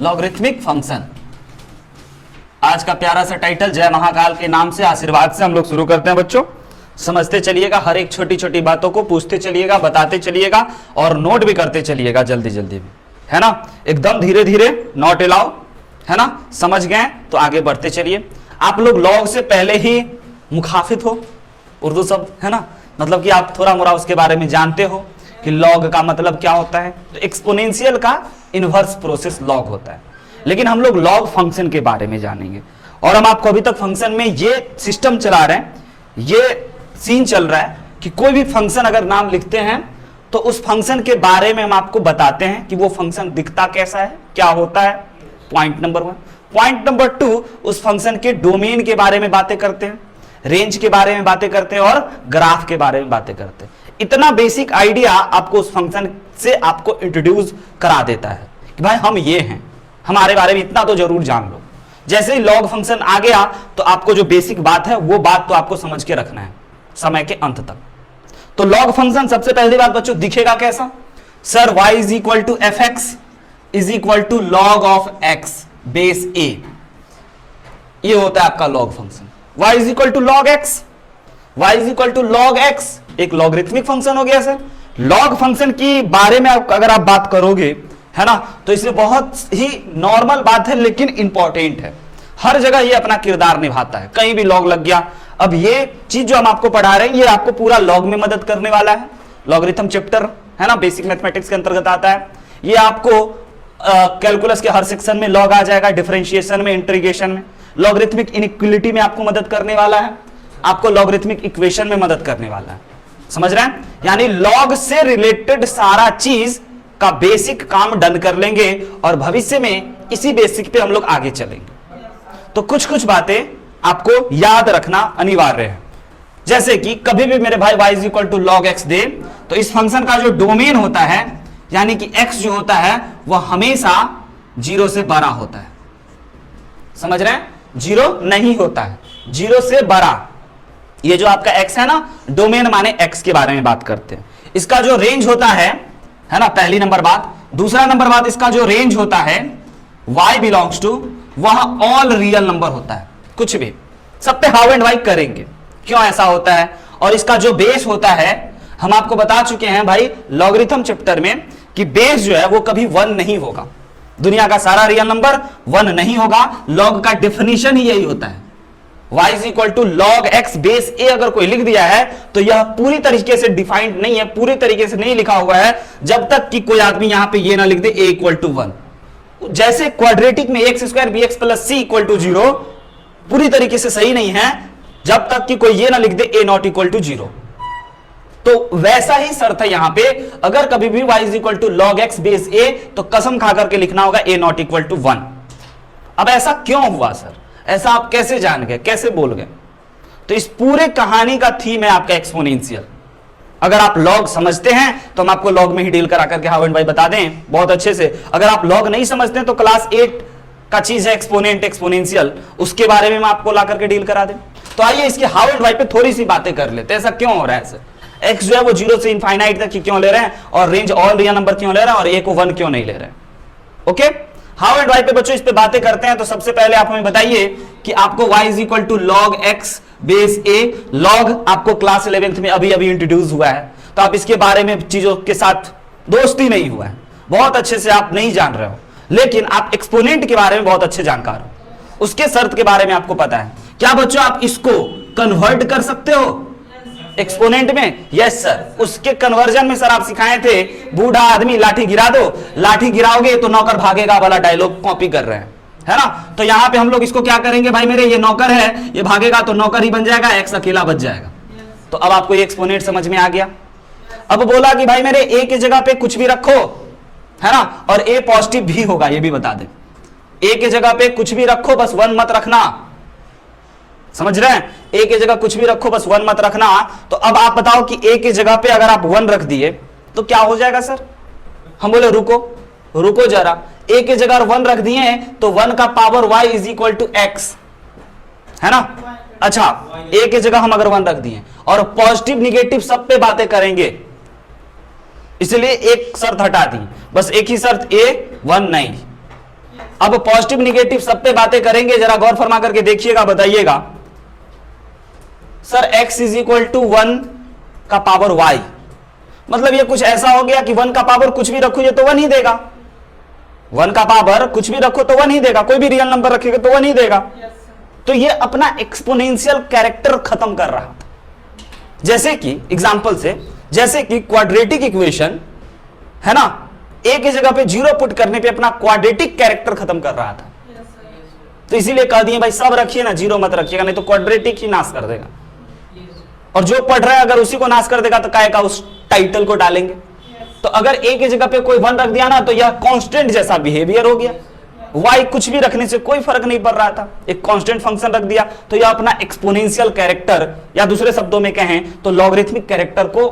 Logarithmic function. आज का प्यारा सा टाइटल जय महाकाल के नाम से, आशीर्वाद से हम लोग शुरू करते हैं बच्चों। समझते चलिएगा, हर एक छोटी छोटी बातों को पूछते चलिएगा, बताते चलिएगा और नोट भी करते चलिएगा जल्दी जल्दी भी, है ना। एकदम धीरे धीरे, नॉट अलाउ, है ना। समझ गए तो आगे बढ़ते चलिए। आप लोग लॉग से पहले ही मुखाफित हो उर्दू सब, है ना, मतलब कि आप थोड़ा मोड़ा उसके बारे में जानते हो कि लॉग का मतलब क्या होता है। तो एक्सपोनेंशियल का इनवर्स प्रोसेस लॉग होता है, लेकिन हम लोग लॉग फंक्शन के बारे में जानेंगे। और हम आपको अभी तक फंक्शन में ये सिस्टम चला रहे हैं, ये सीन चल रहा है कि कोई भी फंक्शन अगर नाम लिखते हैं तो उस फंक्शन के बारे में हम आपको बताते हैं कि वो फंक्शन दिखता कैसा है, क्या होता है। Point number 1। पॉइंट नंबर 2, उस फंक्शन के डोमेन के बारे में बातें करते हैं, रेंज के बारे में बातें करते हैं और ग्राफ के बारे में बातें करते हैं। इतना बेसिक आइडिया आपको उस फंक्शन से आपको इंट्रोड्यूस करा देता है कि भाई हम ये हैं, हमारे बारे में इतना तो जरूर जान लो। जैसे ही लॉग फंक्शन आ गया तो आपको जो बेसिक बात है वो बात तो आपको समझ के रखना है समय के अंत तक। तो लॉग फंक्शन सबसे पहली बात बच्चों दिखेगा कैसा? Sir y is equal to f x is equal to log of x base a, ये होता है आपका log function. y is equal to log x, y is equal to log x, एक लॉगरिथमिक फंक्शन हो गया sir. Log function की बारे में अगर आप बात करोगे, है ना, तो इसमें बहुत ही नॉर्मल बात है लेकिन इंपॉर्टेंट है। हर जगह ये अपना किरदार निभाता है, कहीं भी लॉग लग गया। अब ये चीज जो हम आपको पढ़ा रहे हैं ये आपको पूरा लॉग में मदद करने वाला है। लॉगरिथम चैप्टर, है ना, बेसिक मैथमेटिक्स के अंतर्गत आता है। ये आपको कैलकुलस के हर सेक्शन में लॉग आ जाएगा, डिफरेंशिएशन में, इंटीग्रेशन में। लॉगरिथमिक इनइक्वालिटी में आपको मदद करने वाला है, आपको लॉगरिथमिक इक्वेशन में मदद करने वाला है। समझ रहे हैं? यानी लॉग से रिलेटेड सारा चीज का बेसिक काम डन कर लेंगे और भविष्य में इसी बेसिक पे हम लोग आगे चलेंगे। तो कुछ कुछ बातें आपको याद रखना अनिवार्य है। जैसे कि कभी भी मेरे भाई y is equal to log x दे तो इस फंक्शन का जो डोमेन होता है, यानी कि x जो होता है वह हमेशा 0 से बड़ा होता है। समझ रहे हैं? 0 नहीं होता है, 0 से बड़ा। ये जो आपका x है ना, डोमेन माने x के बारे में बात करते हैं। इसका जो रेंज होता है ना, पहली नंबर बात। दूसरा नंबर बात, इसका जो रेंज होता है y बिलोंग्स टू, वह ऑल रियल नंबर होता है। कुछ भी सब पे हाउ एंड वाई करेंगे, क्यों ऐसा होता है। और इसका जो बेस होता है, हम आपको बता चुके हैं भाई लॉगरिथम चैप्टर में कि बेस जो है वो कभी 1 नहीं होगा। दुनिया का सारा रियल नंबर 1 नहीं होगा। लॉग का डेफिनेशन ही यही होता है। y is equal to log x base a अगर कोई लिख दिया है तो यह पूरी तरीके से डिफाइंड नहीं है, पूरी तरीके से नहीं लिखा हुआ है जब तक कि कोई आदमी यहां पे ये ना लिख दे a इक्वल टू 1। जैसे क्वाड्रेटिक में x square b x plus c equal to 0 पूरी तरीके से सही नहीं है जब तक कि कोई ये ना लिख दे a नॉट इक्वल टू 0। तो वैसा ही शर्त है यहां पे, अगर कभी भी y is equal to log x base a तो कसम खा करके लिखना होगा a नॉट इक्वल टू 1। अब ऐसा क्यों हुआ सर? ऐसा आप कैसे जान गए, कैसे बोल गए? तो इस पूरे कहानी का थीम है आपका एक्सपोनेंशियल। अगर आप लॉग समझते हैं तो हम आपको लॉग में ही डील करा करके हाउ एंड वाई बता दें बहुत अच्छे से। अगर आप लॉग नहीं समझते हैं तो क्लास 8 का चीज है एक्सपोनेंट, एक्सपोनेंशियल, उसके बारे में हम आपको ला करके डील करा दें। तो आइए इसके हाउ एंड वाई पे थोड़ी सी बातें कर लेते हैं। ऐसा क्यों हो रहा है सर? एक्स जो है वो 0 से इनफाइनाइट तक क्यों ले रहे हैं, और रेंज ऑल रियल नंबर क्यों ले रहे हैं, और ए को 1 क्यों नहीं ले रहे हैं? ओके, हाउ एंड वाई पे बच्चों इस पे बातें करते हैं। तो सबसे पहले आप हमें बताइए कि आपको y is equal to log x base a, log आपको क्लास 11th में अभी अभी इंट्रोड्यूस हुआ है, तो आप इसके बारे में चीजों के साथ दोस्ती नहीं हुआ है, बहुत अच्छे से आप नहीं जान रहे हो, लेकिन आप एक्सपोनेंट के बारे में बहुत अच्छे जानकार हो, उसके शर्त के बारे में आपको पता है। क्या बच्चों आप इसको कन्वर्ट कर सकते हो एक्सपोनेंट में? Yes sir. उसके कन्वर्जन में सर आप सिखाए थे, बूढ़ा आदमी लाठी गिरा दो, लाठी गिराओगे तो नौकर भागेगा वाला डायलॉग कॉपी कर रहे हैं, है ना। तो यहां पे हम लोग इसको क्या करेंगे, भाई मेरे ये नौकर है, ये भागेगा तो नौकर ही बन जाएगा, एक्स अकेला बच जाएगा। तो अब आपको ये एक्सपोनेंट समझ में आ गया। अब बोला कि भाई मेरे ए की जगह पे कुछ भी रखो, है ना, और ए पॉजिटिव भी होगा, ये भी बता दे। ए की जगह पे कुछ भी रखो, बस 1 मत रखना। समझ रहे हैं? ए की जगह कुछ भी रखो, बस 1 मत रखना। तो अब आप बताओ कि ए की जगह पे अगर आप 1 रख दिए तो क्या हो जाएगा सर? हम बोले रुको रुको जरा, ए की जगह 1 रख दिए तो 1 का power y is equal to x, है ना। अच्छा, ए की जगह हम अगर 1 रख दिए और पॉजिटिव निगेटिव सब पे बातें करेंगे, इसलिए एक शर्त हटा दी, बस एक ही शर्त, ए 1 नहीं। अब पॉजिटिव निगेटिव सब पे बातें करेंगे, जरा गौर फरमा करके देखिएगा, बताइएगा। Sir x is equal to 1 का पावर y, मतलब ये कुछ ऐसा हो गया कि 1 का पावर कुछ भी रखो ये तो 1 ही देगा। 1 का पावर कुछ भी रखो तो 1 ही देगा, कोई भी रियल नंबर रखेगा तो 1 ही देगा। तो ये अपना एक्सपोनेंशियल कैरेक्टर खत्म कर रहा था। जैसे कि एग्जांपल से, जैसे कि क्वाड्रेटिक इक्वेशन है ना, a की जगह पे 0 पुट करने पे अपना क्वाड्रेटिक कैरेक्टर खत्म कर रहा था। तो इसीलिए कह दिए भाई सब रखिए ना, 0 मत रखिएगा, नहीं तो क्वाड्रेटिक ही नाश कर देगा। और जो पढ़ रहा है अगर उसी को नाश कर देगा तो काय का उस टाइटल को डालेंगे। तो अगर a की जगह पे कोई 1 रख दिया ना तो यह कांस्टेंट जैसा बिहेवियर हो गया। y कुछ भी रखने से कोई फर्क नहीं पड़ रहा था, एक कांस्टेंट फंक्शन रख दिया तो यह अपना एक्सपोनेंशियल कैरेक्टर, या दूसरे शब्दों में कहें तो लॉगरिथमिक कैरेक्टर को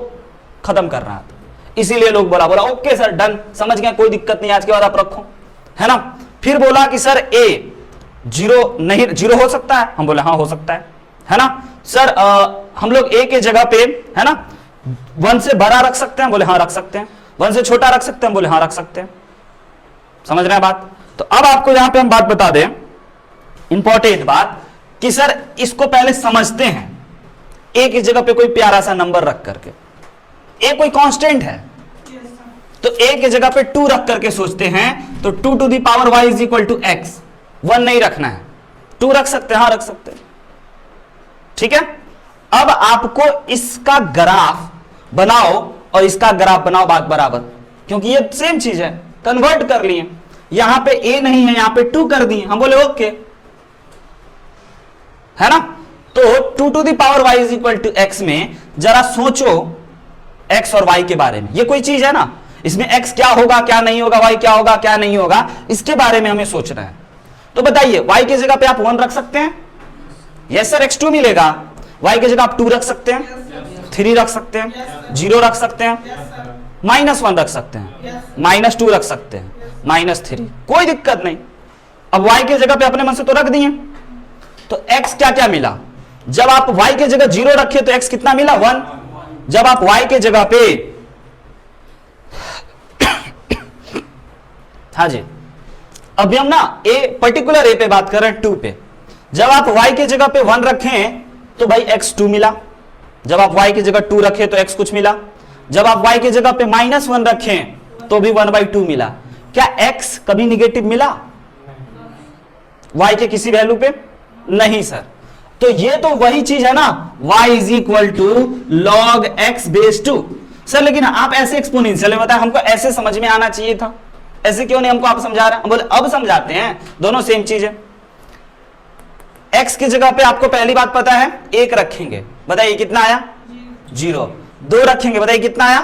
खत्म कर रहा था। इसीलिए लोग बोला ओके सर डन, समझ गए, कोई दिक्कत नहीं, आज के बाद आप रखो, है ना। फिर बोला कि सर a 0 नहीं, 0 हो सकता है, हम बोले हाँ हो सकता है ना। सर हम लोग a के जगह पे है ना 1 से बड़ा रख सकते हैं, बोले हाँ रख सकते हैं। 1 से छोटा रख सकते हैं, बोले हाँ रख सकते हैं। समझ रहे हैं बात। तो अब आपको यहां पे हम बात बता दें, इंपॉर्टेंट बात, कि सर इसको पहले समझते हैं। a की जगह पे कोई प्यारा सा नंबर रख करके, a कोई कांस्टेंट है तो a की जगह पे 2 रख करके सोचते हैं, तो 2 to the power y is equal to x, 1 नहीं रखना है, 2 रख सकते हैं, हाँ रख सकते हैं, ठीक है। अब आपको इसका ग्राफ बनाओ और इसका ग्राफ बनाओ बात बराबर, क्योंकि ये सेम चीज है, कन्वर्ट कर लिए। यहां पे a नहीं है, यहां पे 2 कर दिए, हम बोले ओके, है ना। तो 2 to the power y is equal to x में जरा सोचो x और y के बारे में। ये कोई चीज है ना, इसमें x क्या होगा क्या नहीं होगा, y क्या होगा क्या नहीं होगा, इसके बारे में हमें सोचना है। तो बताइए y की जगह पे आप 1 रख सकते हैं, यस सर x2 मिलेगा। y की जगह आप 2 रख सकते हैं, 3 रख सकते हैं, 0 रख सकते हैं, -1 रख सकते हैं, -2 रख सकते हैं, -3, कोई दिक्कत नहीं। अब y की जगह पे अपने मन से तो रख दिए, तो x क्या क्या मिला। जब आप y की जगह 0 रखे तो x कितना मिला 1। जब आप y की जगह पे हाँ जी, अभी हम ना पर्टिकुलर a पे बात कर रहे हैं, 2 पे। जब आप y की जगह पे 1 रखें तो भाई x 2 मिला। जब आप y की जगह 2 रखें तो x कुछ मिला। जब आप y की जगह पे -1 रखें तो भी 1/2 मिला। क्या x कभी निगेटिव मिला y के किसी वैल्यू पे? नहीं सर। तो ये तो वही चीज है ना, y is equal to log x base 2। Sir लेकिन आप ऐसे एक्सपोनेंशियल में बताए, हमको ऐसे समझ में आना चाहिए था, ऐसे क्यों नहीं हमको आप समझा रहे हैं। हम बोले अब समझाते हैं, दोनों सेम चीज है। x की जगह पे आपको पहली बात पता है 1 रखेंगे, बताइए कितना आया 0। 2 रखेंगे, बताइए कितना आया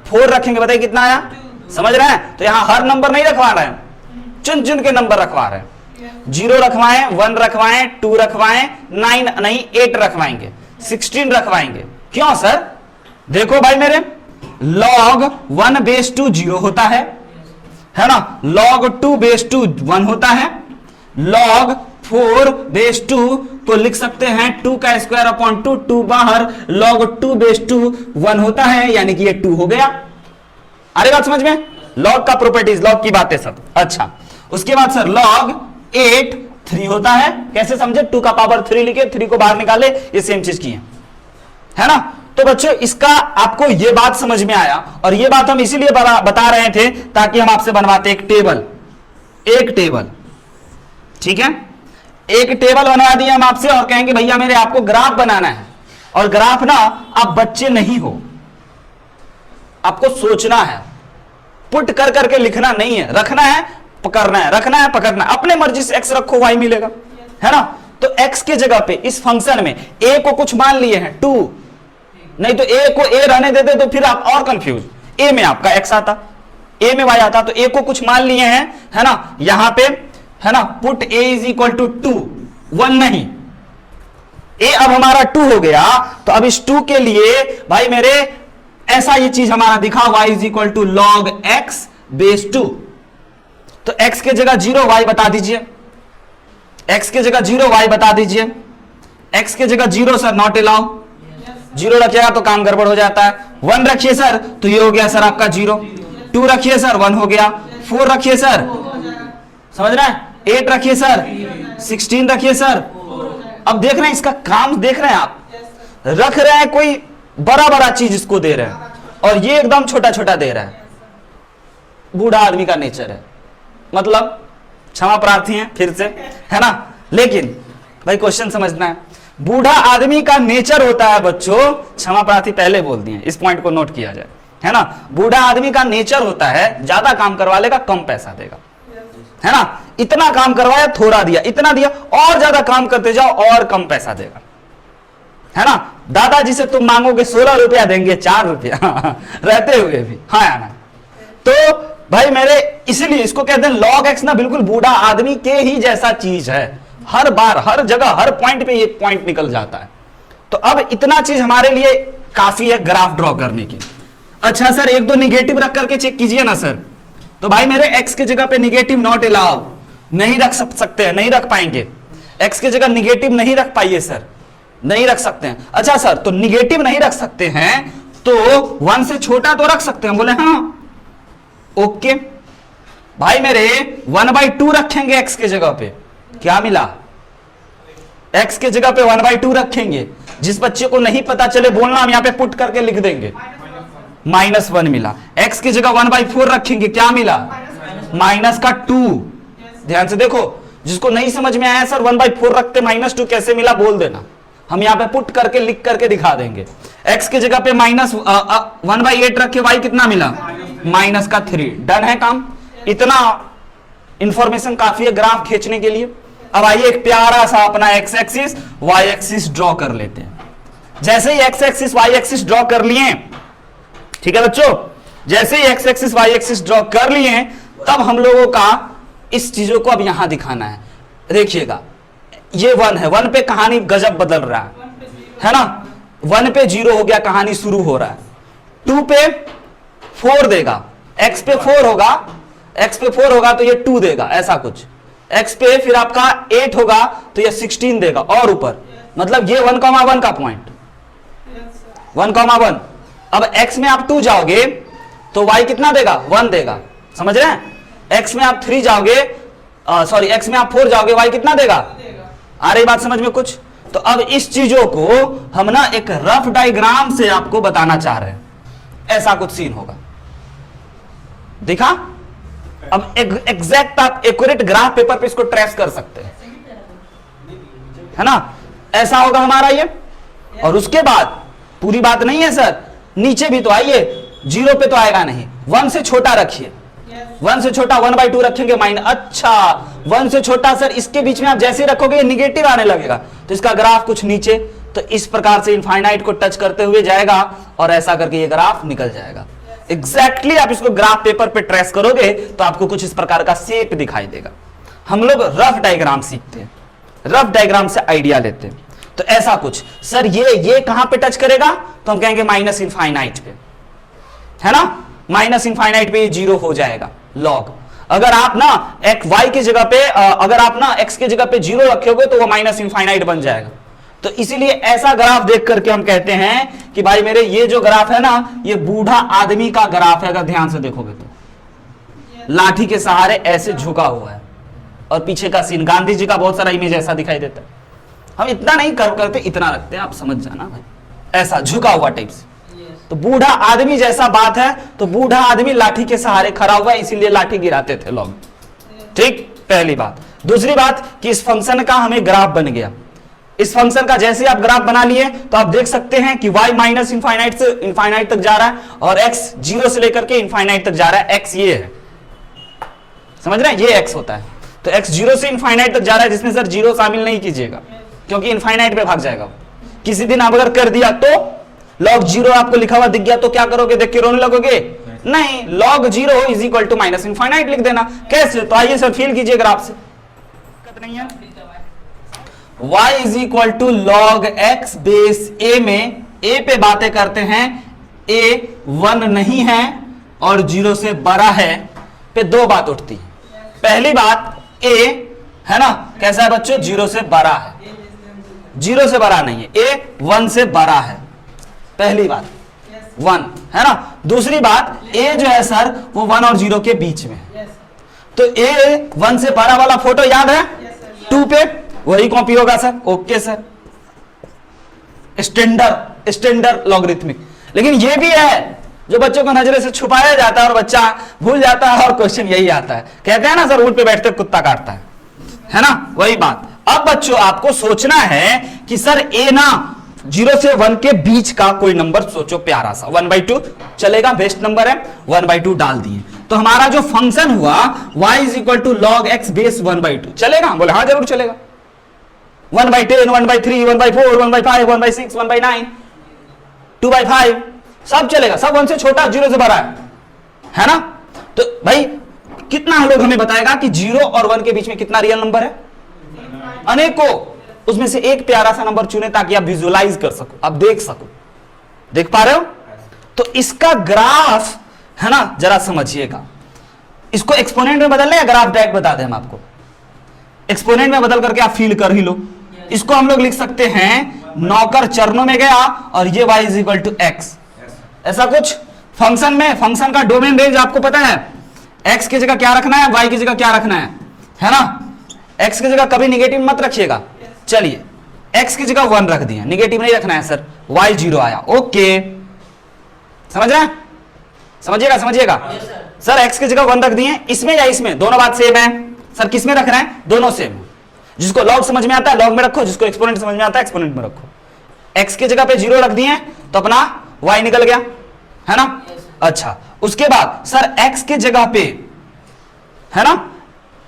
4 रखेंगे, बताइए कितना आया। समझ रहे हैं। तो यहां हर नंबर नहीं रखवा रहे हैं, चुन चुन के नंबर रखवा रहे हैं। 0 रखवाएं, 1 रखवाएं, 2 रखवाएं, 9 नहीं 8 रखवाएंगे, 16 रखवाएंगे। क्यों सर? देखो भाई मेरे, log 1 बेस 2 0 होता है ना, log 2 बेस 2 1 होता है, log 4 बेस 2 को लिख सकते हैं 2 का स्क्वायर अपॉन 2, 2 बाहर, log 2 बेस 2 1 होता है, यानी कि ये 2 हो गया। अरे बात समझ में, log का प्रॉपर्टीज, log की बातें सब। अच्छा, उसके बाद सर log 8 3 होता है, कैसे समझे, 2 का पावर 3 लिखे, 3 को बाहर निकाले, ये सेम चीज की है ना। तो बच्चों इसका आपको ये बात समझ में आया, और ये बात हम इसीलिए बता रहे थे ताकि हम आपसे बनवाते एक टेबल, ठीक है। एक टेबल बनवा दिया हम आपसे और कहेंगे भैया मेरे आपको ग्राफ बनाना है, और ग्राफ ना आप बच्चे नहीं हो, आपको सोचना है, पुट कर करके लिखना नहीं है, रखना है पकड़ना है, रखना है पकड़ना है, अपने मर्जी से x रखो y मिलेगा, है ना। तो x के जगह पे इस फंक्शन में a को कुछ मान लिए हैं 2, नहीं तो a को a रहने देते तो फिर आप और कंफ्यूज, a में आपका x आता, a में y आता, तो a को कुछ मान लिए हैं, है ना, यहां पे है ना, put a is equal to 2, 1 नहीं, a अब हमारा 2 हो गया। तो अब इस 2 के लिए भाई मेरे ऐसा ये चीज हमारा दिखा, y is equal to log x base 2। तो x के जगह 0 y बता दीजिए, x के जगह 0 y बता दीजिए, x के जगह 0 सर नॉट अलाउ, 0 रखिएगा तो काम गड़बड़ हो जाता है। 1 रखिए सर तो ये हो गया सर आपका 0, 2 रखिए सर 1 हो गया, 4 रखिए सर समझ रहे हैं? 8 रखिए सर, 16 रखिए सर। अब देख रहे हैं इसका काम, देख रहे हैं आप, रख रहे हैं कोई बड़ा बड़ा चीज इसको दे रहे हैं और ये एकदम छोटा छोटा दे रहा है। बूढ़ा आदमी का नेचर है, मतलब क्षमा प्रार्थी है फिर से, है ना। लेकिन भाई क्वेश्चन समझना है, बूढ़ा आदमी का नेचर होता है बच्चों, क्षमा प्रार्थी पहले बोल दिए, इस पॉइंट को नोट किया जाए, है ना। बूढ़ा आदमी का नेचर होता है ज्यादा काम करवा लेगा कम पैसा देगा, है ना। इतना काम करवाया थोड़ा दिया, इतना दिया, और ज्यादा काम करते जाओ और कम पैसा देगा, है ना। दादाजी से तुम मांगोगे 16 रुपया देंगे 4 रुपया रहते हुए भी, हाँ या ना। तो भाई मेरे, इसलिए इसको कहते हैं लॉग एक्स ना बिल्कुल बूढ़ा आदमी के ही जैसा चीज है, हर बार हर जगह हर पॉइंट पे ये पॉइंट निकल जाता है। तो अब इतना चीज हमारे लिए काफी है ग्राफ ड्रॉ करने की। अच्छा सर एक दो निगेटिव रख करके चेक कीजिए ना सर। तो भाई मेरे एक्स की जगह पे निगेटिव नॉट अलाउ, नहीं रख सकते हैं, नहीं रख पाएंगे। एक्स की जगह निगेटिव नहीं रख पाइए सर, नहीं रख सकते हैं। अच्छा सर तो निगेटिव नहीं रख सकते हैं तो 1 से छोटा तो रख सकते हैं, बोले हाँ ओके। भाई मेरे 1/2 रखेंगे एक्स के जगह पे, क्या मिला? एक्स के जगह पे 1/2 रखेंगे। जिस बच्चे को नहीं पता चले बोलना, हम यहां पे पुट करके लिख देंगे, -1 मिला। एक्स की जगह 1/4 रखेंगे, क्या मिला? -2। ध्यान से देखो, जिसको नहीं समझ में आया सर 1/4 रखते -2 कैसे मिला बोल देना, हम यहां पे पुट करके लिख करके दिखा देंगे। एक्स की जगह पे -1/8 रखे, वाई कितना मिला? -3। डन है काम, इतना इंफॉर्मेशन काफी है ग्राफ खींचने के लिए। अब आइए एक प्यारा सा अपना x axis y axis draw कर लेते हैं। जैसे ही x axis y axis draw कर लिए, ठीक है बच्चों, जैसे ही x axis y axis draw कर लिए, तब हम लोगों का इस चीजों को अब यहां दिखाना है। देखिएगा ये 1 है, 1 पे कहानी गजब बदल रहा है ना। 1 पे 0 हो गया, कहानी शुरू हो रहा है। 2 पे 4 देगा, x पे 4 होगा, x पे 4 होगा तो ये 2 देगा, ऐसा कुछ। x पे फिर आपका 8 होगा तो ये 16 देगा, और ऊपर, मतलब ये 1,1 का पॉइंट, 1,1। अब x में आप 2 जाओगे तो y कितना देगा? 1 देगा, समझ रहे हैं। x में आप 3 जाओगे, सॉरी x में आप 4 जाओगे, y कितना देगा? आ रही बात समझ में कुछ? तो अब इस चीजों को हम ना एक रफ डायग्राम से आपको बताना चाह रहे हैं, ऐसा कुछ सीन होगा, दिखा। अब एग्जैक्ट आप एक्यूरेट ग्राफ पेपर पे इसको ट्रेस कर सकते हैं, है ना। ऐसा होगा हमारा ये। और उसके बाद पूरी बात नहीं है सर, नीचे भी तो आइए, 0 पे तो आएगा नहीं, 1 से छोटा रखिए, 1 से छोटा 1/2 रखेंगे माइनस। अच्छा 1 से छोटा सर, इसके बीच में आप जैसे रखोगे निगेटिव आने लगेगा, तो इसका ग्राफ कुछ नीचे, तो इस प्रकार से इनफाइनाइट को टच करते हुए जाएगा और ऐसा करके ये ग्राफ निकल जाएगा। एग्जैक्टली आप इसको ग्राफ पेपर पे ट्रेस करोगे तो आपको कुछ इस प्रकार का शेप दिखाई देगा। हम लोग रफ डायग्राम सीखते हैं, रफ डायग्राम से आइडिया लेते हैं। तो ऐसा कुछ सर, ये कहां पे टच करेगा? तो हम कहेंगे माइनस इनफाइनाइट पे, है ना। माइनस इनफाइनाइट पे ये 0 हो जाएगा लॉग। अगर आप ना एक y की जगह पे, अगर आप ना x की जगह पे 0 रखोगे तो वो माइनस इनफाइनाइट बन जाएगा। तो इसीलिए ऐसा ग्राफ देख करके हम कहते हैं कि भाई मेरे ये जो ग्राफ है ना, ये बूढ़ा आदमी का ग्राफ है। अगर ध्यान से देखोगे तो लाठी के सहारे ऐसे झुका हुआ है, और पीछे का सीन गांधी जी का बहुत सारा इमेज ऐसा दिखाई देता है। हम इतना नहीं करते, इतना रखते हैं, आप समझ जाना भाई, ऐसा झुका हुआ टाइप से। तो बूढ़ा आदमी जैसा बात है, तो बूढ़ा आदमी लाठी के सहारे खड़ा हुआ है, इसीलिए लाठी गिराते थे लोग, ठीक, पहली बात। दूसरी बात कि इस फंक्शन का हमें ग्राफ बन गया। इस फंक्शन का जैसे आप ग्राफ बना लिए तो आप देख सकते हैं कि y माइनस इनफाइनाइट से इनफाइनाइट तक जा रहा है और x 0 से लेकर के इनफाइनाइट तक जा रहा है। x ये है, समझ रहे हैं, ये x होता है। तो x 0 से इनफाइनाइट तक जा रहा है, जिसमें सर 0 शामिल नहीं कीजिएगा क्योंकि इनफाइनाइट पे भाग जाएगा। किसी दिन आप अगर कर दिया तो log 0 आपको लिखा हुआ दिख गया तो क्या करोगे? देख के रोने लगोगे? नहीं, log 0 is equal to minus infinite लिख देना। कैसे? तो आइए सर फील कीजिए ग्राफ से, दिक्कत नहीं है। y is equal to log x base a में a पे बातें करते हैं, a 1 नहीं है और 0 से बड़ा है पे दो बात उठती है। पहली बात a है ना, कैसा है बच्चों? 0 से बड़ा है, 0 से बड़ा नहीं है, a 1 से बड़ा है, पहली बात 1 है ना। दूसरी बात a जो है सर वो 1 और 0 के बीच में है। तो ए 1 से 12 वाला फोटो याद है? 2 पे वही कॉपी होगा sir. Okay sir, standard logarithmic. लेकिन ये भी है जो बच्चों को नजरे से छुपाया जाता है और बच्चा भूल जाता है और क्वेश्चन यही आता है। कहते हैं ना सर, ऊंट पे बैठते कुत्ता काटता है ना, वही बात। अब बच्चों आपको सोचना है कि सर ए ना 0 से 1 के बीच का कोई नंबर सोचो प्यारा सा। 1/2 चलेगा, बेस्ट नंबर है, 1/2 डाल दिए तो हमारा जो फंक्शन हुआ y = log x बेस 1/2 चलेगा? बोले हाँ जरूर चलेगा। 1/10, 1/3, 1/4, 1/5, 1/6, 1/9, 2/5 सब चलेगा, सब 1 से छोटा 0 से बड़ा है ना। तो भाई कितना लोग हमें बताएगा कि 0 और 1 के बीच में कितना रियल नंबर है? अनेकों। उसमें से एक प्यारा सा नंबर चुने ताकि आप विजुअलाइज कर सको, आप देख सको। देख पा रहे हो? तो इसका ग्राफ है ना, जरा समझिएगा। इसको एक्सपोनेंट में बदल ले या ग्राफ डायरेक्ट बता दें हम आपको? एक्सपोनेंट में बदल करके आप फील कर ही लो। इसको हम लोग लिख सकते हैं नौकर चरणों में गया और ये y = x, ऐसा कुछ। फंक्शन में, फंक्शन का डोमेन रेंज आपको पता है, x की जगह क्या रखना है, y की जगह क्या रखना है ना। x की जगह कभी निगेटिव मत रखिएगा। चलिए x की जगह 1 रख दिया, निगेटिव नहीं रखना है सर, y 0 आया। ओके, समझ रहे हैं? समझिएगा सर, x की जगह 1 रख दिए, इसमें या इसमें, दोनों बात सेम है सर। किस में रख रहे हैं? दोनों सेम। जिसको लॉग समझ में आता है लॉग में रखो, जिसको एक्सपोनेंट समझ में आता है एक्सपोनेंट में रखो। x की जगह पे 0 रख दिए तो अपना y निकल गया, है ना। अच्छा, उसके बाद सर x की जगह पे, है ना,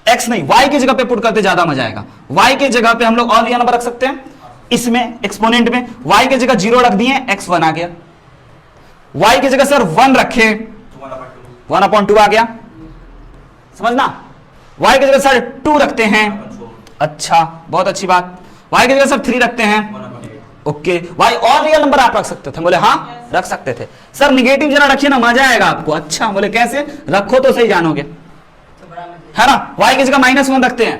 x नहीं y की जगह पे पुट करते ज्यादा मजा आएगा। y की जगह पे हम लोग और नंबर रख सकते हैं इसमें एक्सपोनेंट में। y की जगह 0 रख दिए, x 1 आ गया। y की जगह सर 1 रखे, 1/2 आ गया, समझना। y की जगह सर 2 रखते हैं, अच्छा बहुत अच्छी बात। y की जगह सर 3 रखते हैं, ओके। y और रियल नंबर आप रख सकते थे? बोले हाँ रख सकते थे सर। निगेटिव जरा रखिए ना, मजा आएगा आपको। अच्छा, बोले कैसे? रखो तो सही जानोगे, है ना। y की जगह -1 रखते हैं,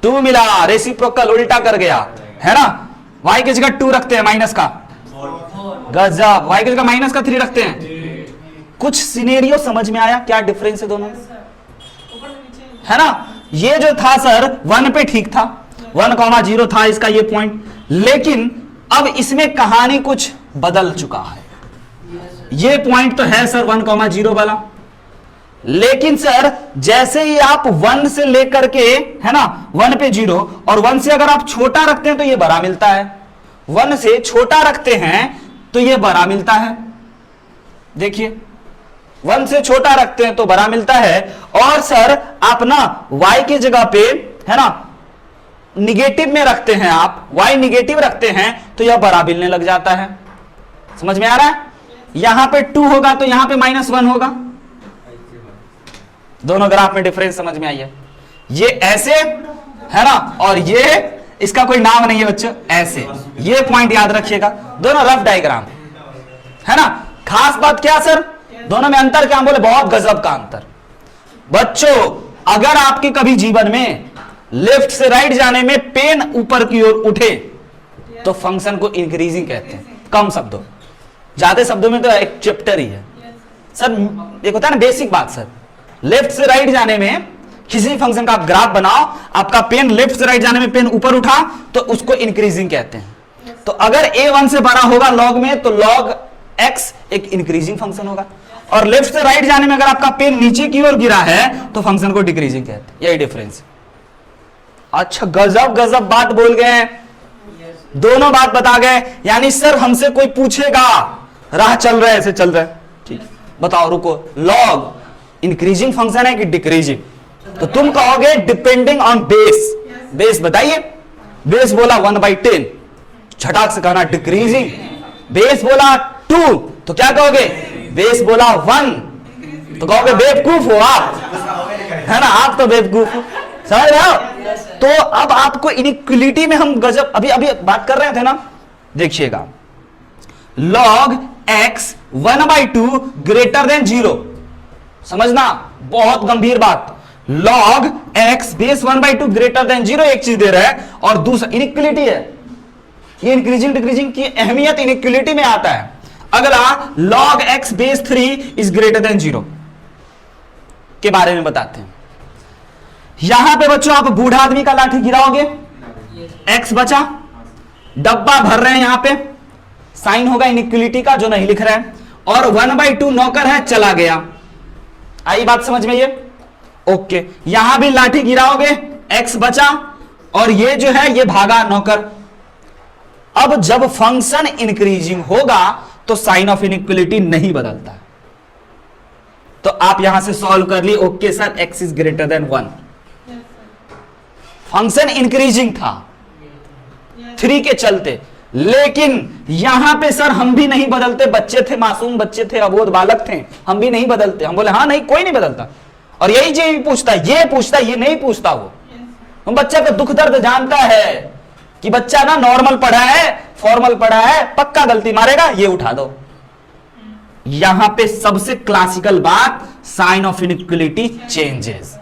2 मिला, रेसिप्रोकल उल्टा कर गया, है ना। y की जगह 2 रखते हैं माइनस का, गजब। y की जगह -3 रखते हैं। कुछ सिनेरियो समझ में आया क्या डिफरेंस है दोनों में, है ना। ये जो था सर 1 पे ठीक था, 1,0 था इसका ये पॉइंट, लेकिन अब इसमें कहानी कुछ बदल चुका है। ये पॉइंट तो है सर 1,0 वाला, लेकिन सर जैसे ही आप 1 से लेकर के, है ना, 1 पे 0 और 1 से अगर आप छोटा रखते हैं तो ये बड़ा मिलता है, 1 से छोटा रखते हैं तो ये बड़ा मिलता है। देखिए 1 से छोटा रखते हैं तो बड़ा मिलता है। और सर आप ना y की जगह पे, है ना, निगेटिव में रखते हैं, आप y निगेटिव रखते हैं तो यह बड़ा मिलने लग जाता है। समझ में आ रहा है? यहां पे 2 होगा तो यहां पे -1 होगा। दोनों ग्राफ में डिफरेंस समझ में आई है? ये ऐसे, है ना, और ये इसका कोई नाम नहीं है बच्चों, ऐसे। ये पॉइंट याद रखिएगा, दोनों रफ डायग्राम, है ना। खास बात क्या सर, दोनों में अंतर क्या? बोले बहुत गजब का अंतर। बच्चों अगर आपके कभी जीवन में लेफ्ट से राइट जाने में पेन ऊपर की ओर उठे तो फंक्शन को इंक्रीजिंग कहते हैं, कम शब्दों, ज्यादा शब्दों में तो एक चैप्टर ही है सर। एक होता है ना बेसिक बात सर, लेफ्ट से राइट जाने में किसी फंक्शन का आप ग्राफ बनाओ, आपका पेन लेफ्ट से राइट जाने में पेन ऊपर उठा तो उसको इंक्रीजिंग कहते हैं। तो अगर a 1 से बड़ा होगा लॉग में तो लॉग x एक इंक्रीजिंग फंक्शन होगा, और लेफ्ट से राइट जाने में अगर आपका पेन नीचे की ओर गिरा है तो फंक्शन को डिक्रीजिंग कहते हैं। यही डिफरेंस। अच्छा, गजब बात बोल गए, दोनों बात बता गए। यानी सर हमसे कोई पूछेगा राह चल रहा है, ऐसे चल रहा है, ठीक, बताओ रुको, लॉग इंक्रीजिंग फंक्शन है कि डिक्रीजिंग? तो तुम कहोगे डिपेंडिंग ऑन बेस। बेस बताइए, बेस बोला 1/10, झटाक से कहना डिक्रीजिंग। बेस बोला 2 तो क्या कहोगे? बेस बोला 1 तो कहोगे बेवकूफ हो आप, है ना, आप तो बेवकूफ हो। समझ रहे हो? तो अब आपको इनइक्वलिटी में हम गजब अभी बात कर रहे थे ना, देखिएगा, log x 1/2 ग्रेटर देन 0, समझना बहुत गंभीर बात। log x base 1/2 greater than 0 एक चीज दे रहा है, और दूसरा इनइक्वलिटी है। ये इंक्रीजिंग डिक्रीजिंग की अहमियत इनइक्वलिटी में आता है। अगला log x base 3 is greater than 0, के बारे में बताते हैं। यहां पे बच्चों आप बूढ़ा आदमी का लाठी गिराओगे, x बचा, डब्बा भर रहे हैं, यहां पे साइन होगा इनइक्वलिटी का जो नहीं लिख रहे हैं, और 1/2 नौकर है चला गया। आई बात समझ में ये? ओके, यहां भी लाठी गिराओगे, x बचा, और ये जो है ये भागा नौकर। अब जब फंक्शन इंक्रीजिंग होगा तो साइन ऑफ इनइक्वलिटी नहीं बदलता है। तो आप यहां से सॉल्व कर लिए, okay sir x is greater than 1। Function increasing था 3 के चलते, लेकिन यहां पे सर हम भी नहीं बदलते, बच्चे थे, मासूम बच्चे थे, अबोध बालक थे, हम भी नहीं बदलते। हम बोले हाँ नहीं, कोई नहीं बदलता। और यही जो पूछता है, ये पूछता है, ये नहीं पूछता। वो बच्चा का दुख दर्द जानता है कि बच्चा ना नॉर्मल पढ़ा है, फॉर्मल पढ़ा है, पक्का गलती मारेगा, ये उठा दो। यहां पे सबसे क्लासिकल बात, साइन ऑफ इनइक्वलिटी चेंजेस।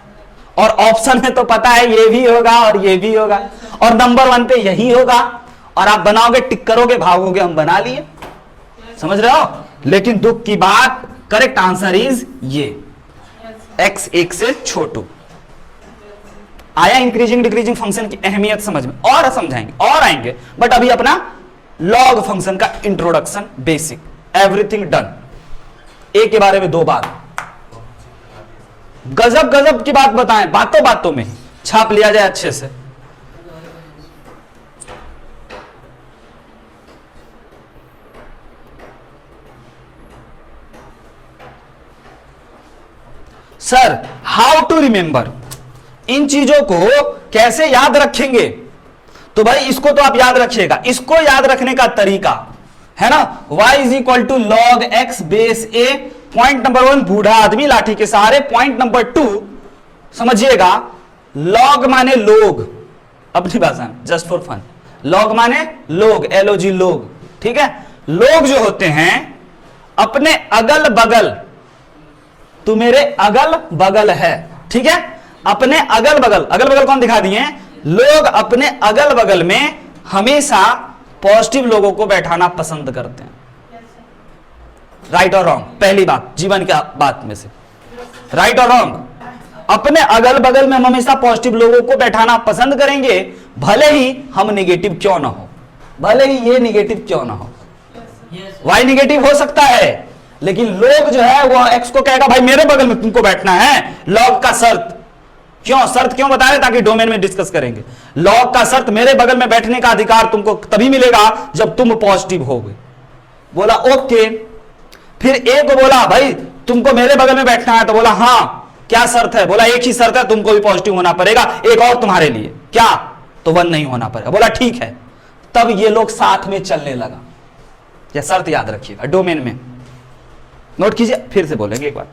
और ऑप्शन में तो पता है ये भी होगा और ये भी होगा, और नंबर 1 पे यही होगा, और आप बनाओगे, टिक करोगे, भागोगे, हम बना लिए। समझ रहे हो? लेकिन दुख की बात, करेक्ट आंसर इज ये, x 1 से छोटू। आया इंक्रीजिंग डिक्रीजिंग फंक्शन की अहमियत समझ में? और समझाएंगे और आएंगे, बट अभी अपना लॉग फंक्शन का इंट्रोडक्शन, बेसिक, एवरीथिंग डन। ए के बारे में 2 बात, गजब गजब की बात बताएं, बातों बातों में छाप लिया जाए अच्छे से। सर हाउ टू रिमेंबर, इन चीजों को कैसे याद रखेंगे? तो भाई इसको तो आप याद रखिएगा, इसको याद रखने का तरीका है ना, y is equal to log x base a। Point number 1 बूढ़ा आदमी लाठी के सहारे। पॉइंट नंबर 2 समझिएगा, लॉग माने लोग, अपनी भाषा में, जस्ट फॉर फन, लॉग माने लोग, LOG लोग, ठीक है। लोग जो होते हैं अपने अगल बगल, तू मेरे अगल बगल है, ठीक है, अपने अगल बगल, अगल बगल कौन दिखा दिए? लोग अपने अगल बगल में हमेशा पॉजिटिव लोगों को बैठाना पसंद करते हैं। राइट और रॉन्ग? पहली बात जीवन की बात में से, राइट और रॉन्ग? अपने अगल बगल में हम हमेशा पॉजिटिव लोगों को बैठाना पसंद करेंगे, भले ही हम नेगेटिव क्यों ना हो, भले ही ये नेगेटिव क्यों ना हो। वाई नेगेटिव हो सकता है, लेकिन लोग जो है वो एक्स को कहेगा भाई मेरे बगल में तुमको बैठना है। लॉग का शर्त क्यों, शर्त क्यों बता रहे, ताकि डोमेन में डिस्कस करेंगे। लॉग का शर्त, मेरे बगल में बैठने का अधिकार तुमको तभी मिलेगा जब तुम पॉजिटिव होगे। बोला ओके। फिर ए को बोला भाई तुमको मेरे बगल में बैठना है, तो बोला हाँ, क्या शर्त है? बोला एक ही शर्त है, तुमको भी पॉजिटिव होना पड़ेगा, एक और तुम्हारे लिए, क्या? तो 1 नहीं होना पड़ेगा। बोला ठीक है। तब ये लोग साथ में चलने लगा। यह शर्त याद रखिएगा, डोमेन में नोट कीजिए, फिर से बोलेंगे एक बार।